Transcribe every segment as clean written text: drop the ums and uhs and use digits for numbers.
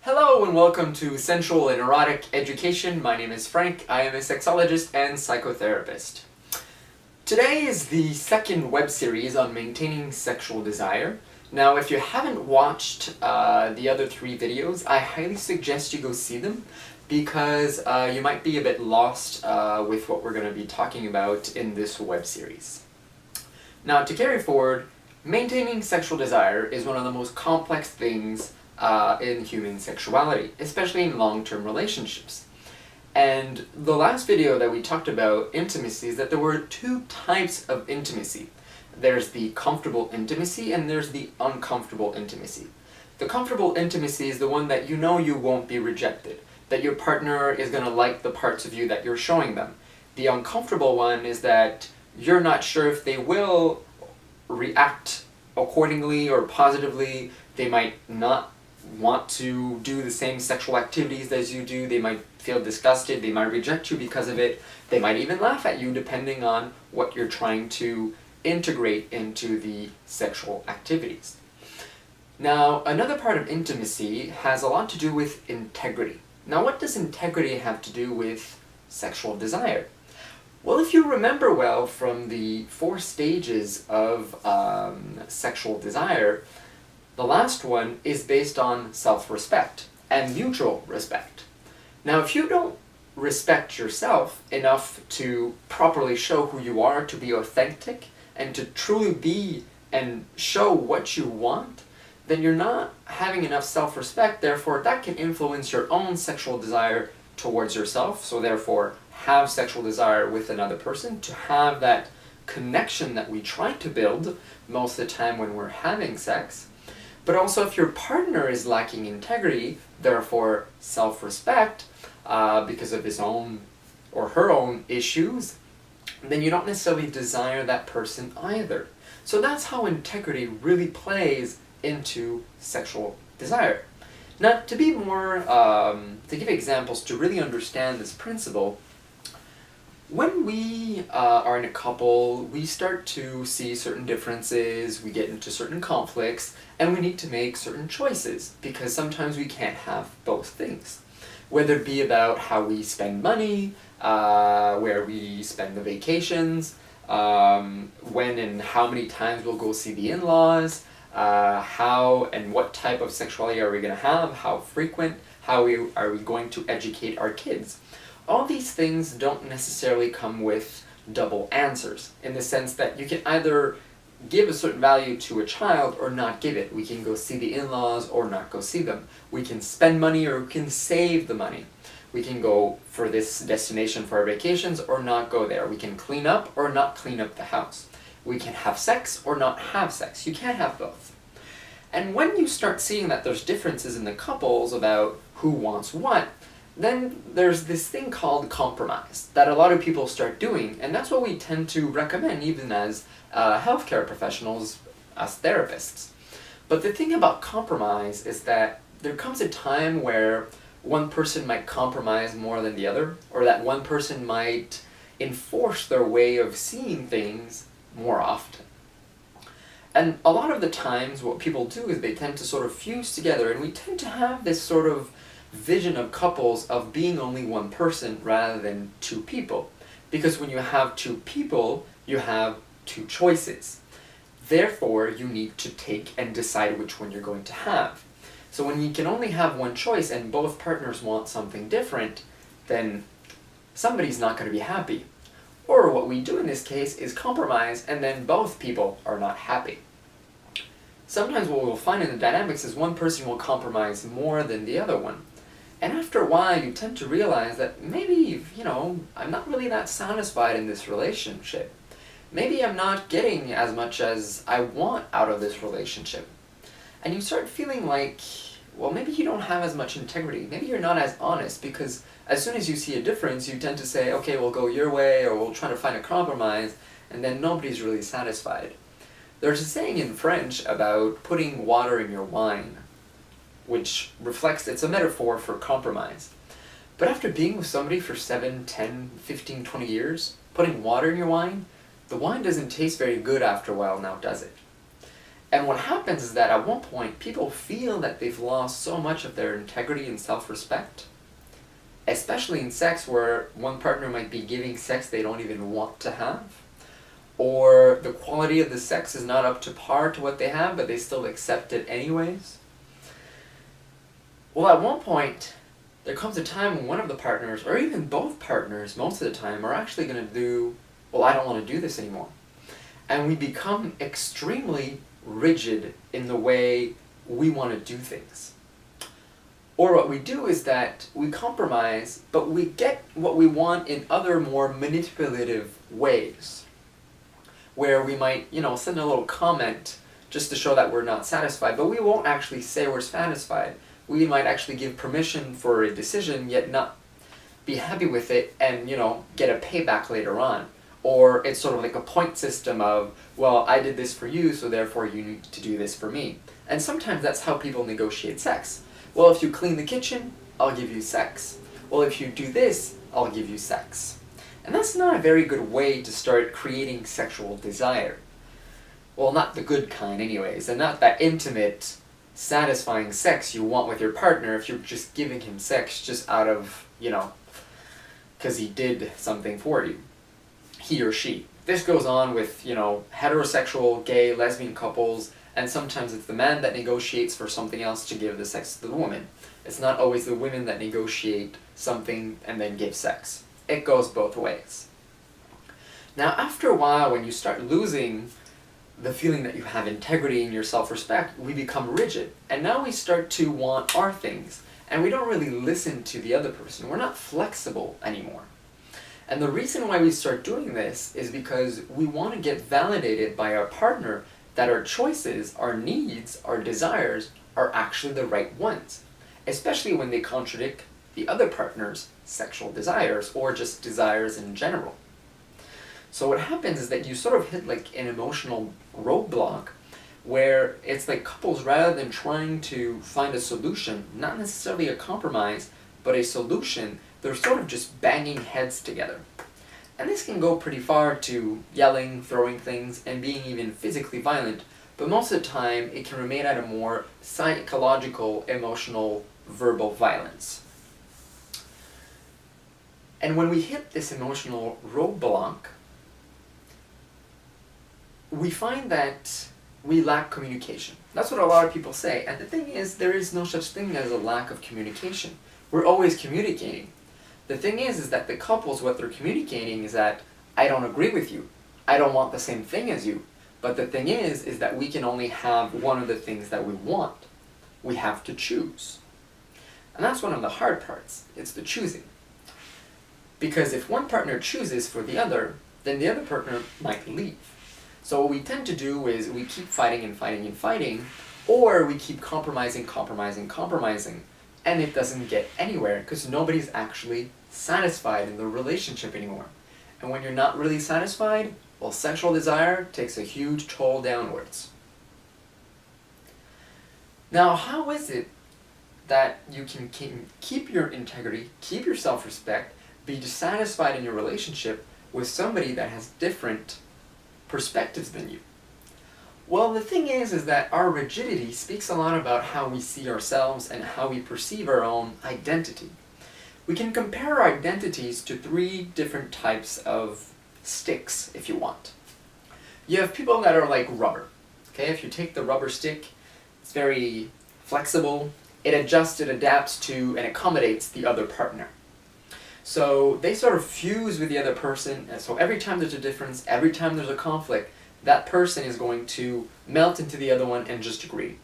Hello and welcome to Sensual and Erotic Education. My name is Frank. I am a sexologist and psychotherapist. Today is the second web series on maintaining sexual desire. Now, if you haven't watched the other three videos, I highly suggest you go see them because you might be a bit lost with what we're going to be talking about in this web series. Now, to carry forward, maintaining sexual desire is one of the most complex things in human sexuality, especially in long-term relationships. And the last video that we talked about intimacy is that there were two types of intimacy. There's the comfortable intimacy and there's the uncomfortable intimacy. The comfortable intimacy is the one that you know you won't be rejected, that your partner is going to like the parts of you that you're showing them. The uncomfortable one is that you're not sure if they will react accordingly or positively. They might not want to do the same sexual activities as you do. They might feel disgusted. They might reject you because of it. They might even laugh at you depending on what you're trying to integrate into the sexual activities. Now, another part of intimacy has a lot to do with integrity. Now, what does integrity have to do with sexual desire? Well, if you remember well from the 4 stages of sexual desire, the last one is based on self-respect and mutual respect. Now, if you don't respect yourself enough to properly show who you are, to be authentic, and to truly be and show what you want, then you're not having enough self-respect. Therefore, that can influence your own sexual desire towards yourself. So therefore, have sexual desire with another person, to have that connection that we try to build most of the time when we're having sex. But also, if your partner is lacking integrity, therefore self-respect, because of his own or her own issues, then you don't necessarily desire that person either. So that's how integrity really plays into sexual desire. Now, to be more, to give examples to really understand this principle, when we are in a couple, we start to see certain differences, we get into certain conflicts, and we need to make certain choices, because sometimes we can't have both things. Whether it be about how we spend money, where we spend the vacations, when and how many times we'll go see the in-laws, how and what type of sexuality are we going to have, how frequent, how are we going to educate our kids. All these things don't necessarily come with double answers, in the sense that you can either give a certain value to a child or not give it. We can go see the in-laws or not go see them. We can spend money or we can save the money. We can go for this destination for our vacations or not go there. We can clean up or not clean up the house. We can have sex or not have sex. You can't have both. And when you start seeing that there's differences in the couples about who wants what, then there's this thing called compromise that a lot of people start doing, and that's what we tend to recommend even as healthcare professionals, as therapists. But the thing about compromise is that there comes a time where one person might compromise more than the other, or that one person might enforce their way of seeing things more often. And a lot of the times what people do is they tend to sort of fuse together, and we tend to have this sort of vision of couples of being only one person rather than two people. Because when you have two people, you have two choices. Therefore, you need to take and decide which one you're going to have. So when you can only have one choice and both partners want something different, then somebody's not going to be happy. Or what we do in this case is compromise, and then both people are not happy. Sometimes what we'll find in the dynamics is one person will compromise more than the other one. And after a while, you tend to realize that maybe, I'm not really that satisfied in this relationship. Maybe I'm not getting as much as I want out of this relationship. And you start feeling like, well, maybe you don't have as much integrity. Maybe you're not as honest, because as soon as you see a difference, you tend to say, okay, we'll go your way, or we'll try to find a compromise, and then nobody's really satisfied. There's a saying in French about putting water in your wine, which reflects, it's a metaphor for compromise. But after being with somebody for 7, 10, 15, 20 years, putting water in your wine, the wine doesn't taste very good after a while now, does it? And what happens is that at one point, people feel that they've lost so much of their integrity and self-respect, especially in sex where one partner might be giving sex they don't even want to have, or the quality of the sex is not up to par to what they have, but they still accept it anyways. Well, at one point, there comes a time when one of the partners, or even both partners most of the time, are actually going to do, well, I don't want to do this anymore. And we become extremely rigid in the way we want to do things. Or what we do is that we compromise, but we get what we want in other more manipulative ways. Where we might, send a little comment just to show that we're not satisfied, but we won't actually say we're satisfied. We might actually give permission for a decision, yet not be happy with it and, get a payback later on. Or it's sort of like a point system of, well, I did this for you, so therefore you need to do this for me. And sometimes that's how people negotiate sex. Well, if you clean the kitchen, I'll give you sex. Well, if you do this, I'll give you sex. And that's not a very good way to start creating sexual desire. Well, not the good kind anyways, and not that intimate, satisfying sex you want with your partner if you're just giving him sex just out of, because he did something for you. He or she. This goes on with, heterosexual, gay, lesbian couples, and sometimes it's the man that negotiates for something else to give the sex to the woman. It's not always the women that negotiate something and then give sex. It goes both ways. Now, after a while, when you start losing the feeling that you have integrity in your self-respect, we become rigid. And now we start to want our things. And we don't really listen to the other person. We're not flexible anymore. And the reason why we start doing this is because we want to get validated by our partner that our choices, our needs, our desires are actually the right ones, especially when they contradict the other partner's sexual desires or just desires in general. So what happens is that you sort of hit like an emotional roadblock where it's like couples, rather than trying to find a solution, not necessarily a compromise, but a solution, they're sort of just banging heads together. And this can go pretty far to yelling, throwing things, and being even physically violent, but most of the time it can remain at a more psychological, emotional, verbal violence. And when we hit this emotional roadblock, we find that we lack communication. That's what a lot of people say. And the thing is, there is no such thing as a lack of communication. We're always communicating. The thing is that the couples, what they're communicating is that, I don't agree with you. I don't want the same thing as you. But the thing is that we can only have one of the things that we want. We have to choose. And that's one of the hard parts. It's the choosing. Because if one partner chooses for the other, then the other partner might leave. So what we tend to do is we keep fighting and fighting and fighting, or we keep compromising, and it doesn't get anywhere because nobody's actually satisfied in the relationship anymore. And when you're not really satisfied, well, sexual desire takes a huge toll downwards. Now, how is it that you can keep your integrity, keep your self-respect, be dissatisfied in your relationship with somebody that has different perspectives than you? Well, the thing is that our rigidity speaks a lot about how we see ourselves and how we perceive our own identity. We can compare our identities to 3 different types of sticks, if you want. You have people that are like rubber. Okay, if you take the rubber stick, it's very flexible, it adjusts, it adapts to, and accommodates the other partner. So they sort of fuse with the other person, and so every time there's a difference, every time there's a conflict, that person is going to melt into the other one and just agree.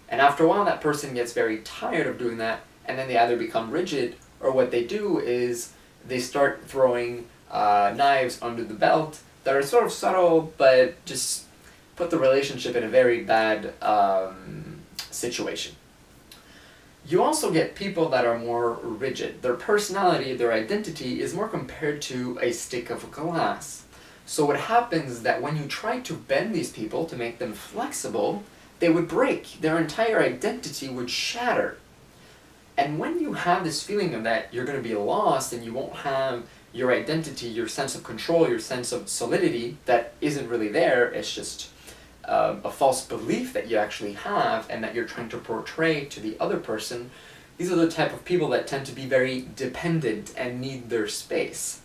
And after a while, that person gets very tired of doing that, and then they either become rigid, or what they do is they start throwing knives under the belt that are sort of subtle, but just put the relationship in a very bad situation. You also get people that are more rigid. Their personality, their identity is more compared to a stick of glass. So what happens is that when you try to bend these people to make them flexible, they would break. Their entire identity would shatter. And when you have this feeling of that you're going to be lost and you won't have your identity, your sense of control, your sense of solidity that isn't really there, it's just a false belief that you actually have and that you're trying to portray to the other person, these are the type of people that tend to be very dependent and need their space.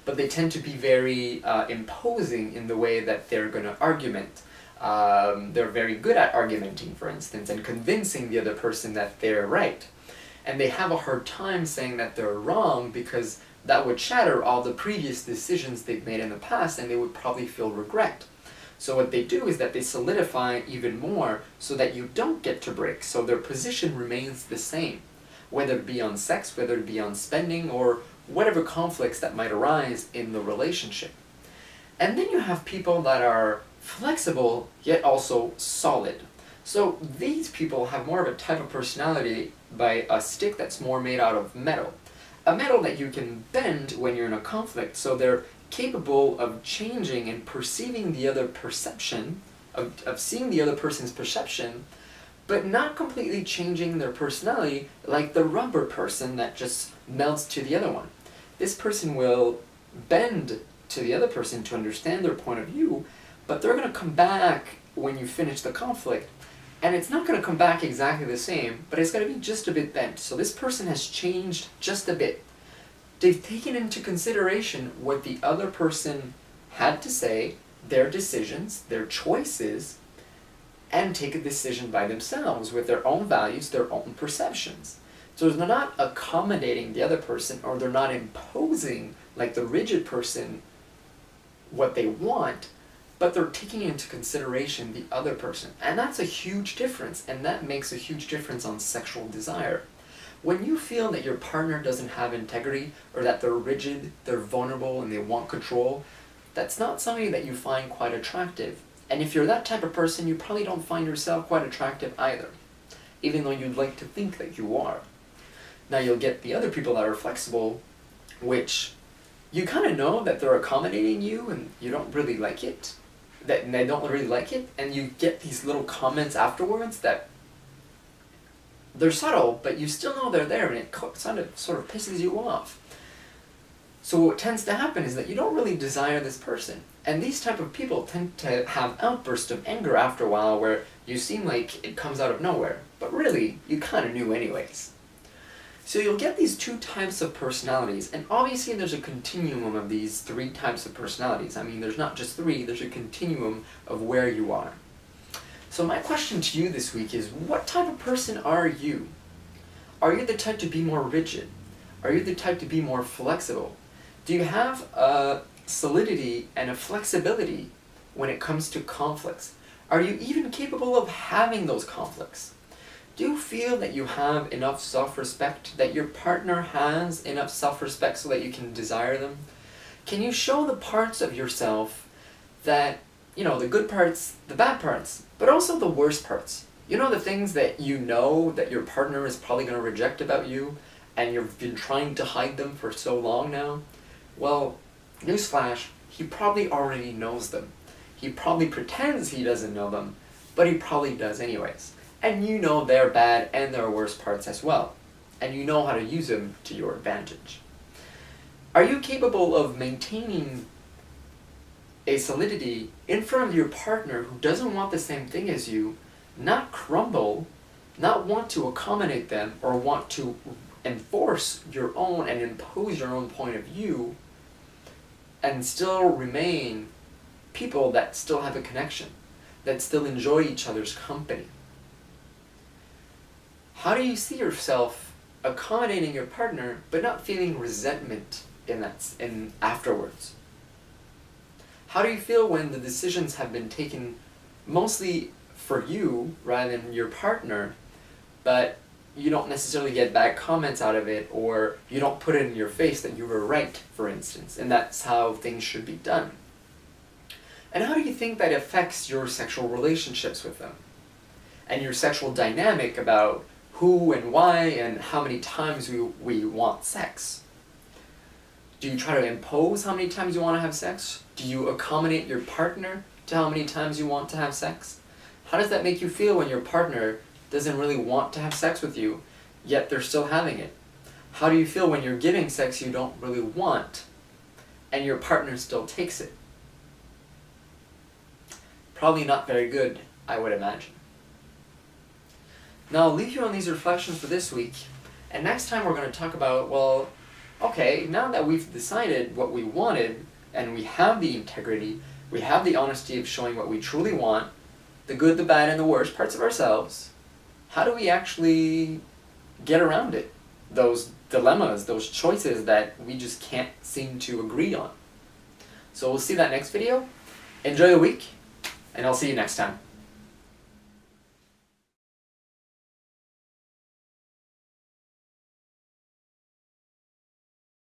But they tend to be very imposing in the way that they're going to argument. They're very good at argumenting, for instance, and convincing the other person that they're right. And they have a hard time saying that they're wrong because that would shatter all the previous decisions they've made in the past, and they would probably feel regret. So what they do is that they solidify even more so that you don't get to break, so their position remains the same, whether it be on sex, whether it be on spending, or whatever conflicts that might arise in the relationship. And then you have people that are flexible, yet also solid. So these people have more of a type of personality by a stick that's more made out of metal. A metal that you can bend when you're in a conflict, so they're capable of changing and perceiving the other perception, of seeing the other person's perception, but not completely changing their personality like the rubber person that just melts to the other one. This person will bend to the other person to understand their point of view, but they're going to come back when you finish the conflict, and it's not going to come back exactly the same, but it's going to be just a bit bent. So this person has changed just a bit. They've taken into consideration what the other person had to say, their decisions, their choices, and take a decision by themselves with their own values, their own perceptions. So they're not accommodating the other person, or they're not imposing, like the rigid person, what they want, but they're taking into consideration the other person. And that's a huge difference, and that makes a huge difference on sexual desire. When you feel that your partner doesn't have integrity, or that they're rigid, they're vulnerable, and they want control, that's not something that you find quite attractive. And if you're that type of person, you probably don't find yourself quite attractive either, even though you'd like to think that you are. Now you'll get the other people that are flexible, which you kind of know that they're accommodating you and you don't really like it, that they don't really like it, and you get these little comments afterwards that they're subtle, but you still know they're there, and it sort of pisses you off. So what tends to happen is that you don't really desire this person. And these type of people tend to have outbursts of anger after a while where you seem like it comes out of nowhere, but really, you kind of knew anyways. So you'll get these two types of personalities, and obviously there's a continuum of these three types of personalities. I mean, there's not just three, there's a continuum of where you are. So my question to you this week is, what type of person are you? Are you the type to be more rigid? Are you the type to be more flexible? Do you have a solidity and a flexibility when it comes to conflicts? Are you even capable of having those conflicts? Do you feel that you have enough self-respect, that your partner has enough self-respect so that you can desire them? Can you show the parts of yourself that, the good parts, the bad parts, but also the worst parts? The things that you know that your partner is probably going to reject about you, and you've been trying to hide them for so long now? Well, newsflash, he probably already knows them. He probably pretends he doesn't know them, but he probably does anyways. And you know their bad and their worst parts as well. And you know how to use them to your advantage. Are you capable of maintaining a solidity in front of your partner who doesn't want the same thing as you, not crumble, not want to accommodate them, or want to enforce your own and impose your own point of view, and still remain people that still have a connection, that still enjoy each other's company? How do you see yourself accommodating your partner but not feeling resentment in afterwards? How do you feel when the decisions have been taken mostly for you rather than your partner, but you don't necessarily get bad comments out of it, or you don't put it in your face that you were right, for instance, and that's how things should be done? And how do you think that affects your sexual relationships with them? And your sexual dynamic about who and why and how many times we want sex? Do you try to impose how many times you want to have sex? Do you accommodate your partner to how many times you want to have sex? How does that make you feel when your partner doesn't really want to have sex with you, yet they're still having it? How do you feel when you're giving sex you don't really want, and your partner still takes it? Probably not very good, I would imagine. Now I'll leave you on these reflections for this week, and next time we're going to talk about, well, okay, now that we've decided what we wanted, and we have the integrity, we have the honesty of showing what we truly want, the good, the bad, and the worst parts of ourselves, how do we actually get around it? Those dilemmas, those choices that we just can't seem to agree on. So we'll see that next video. Enjoy the week, and I'll see you next time.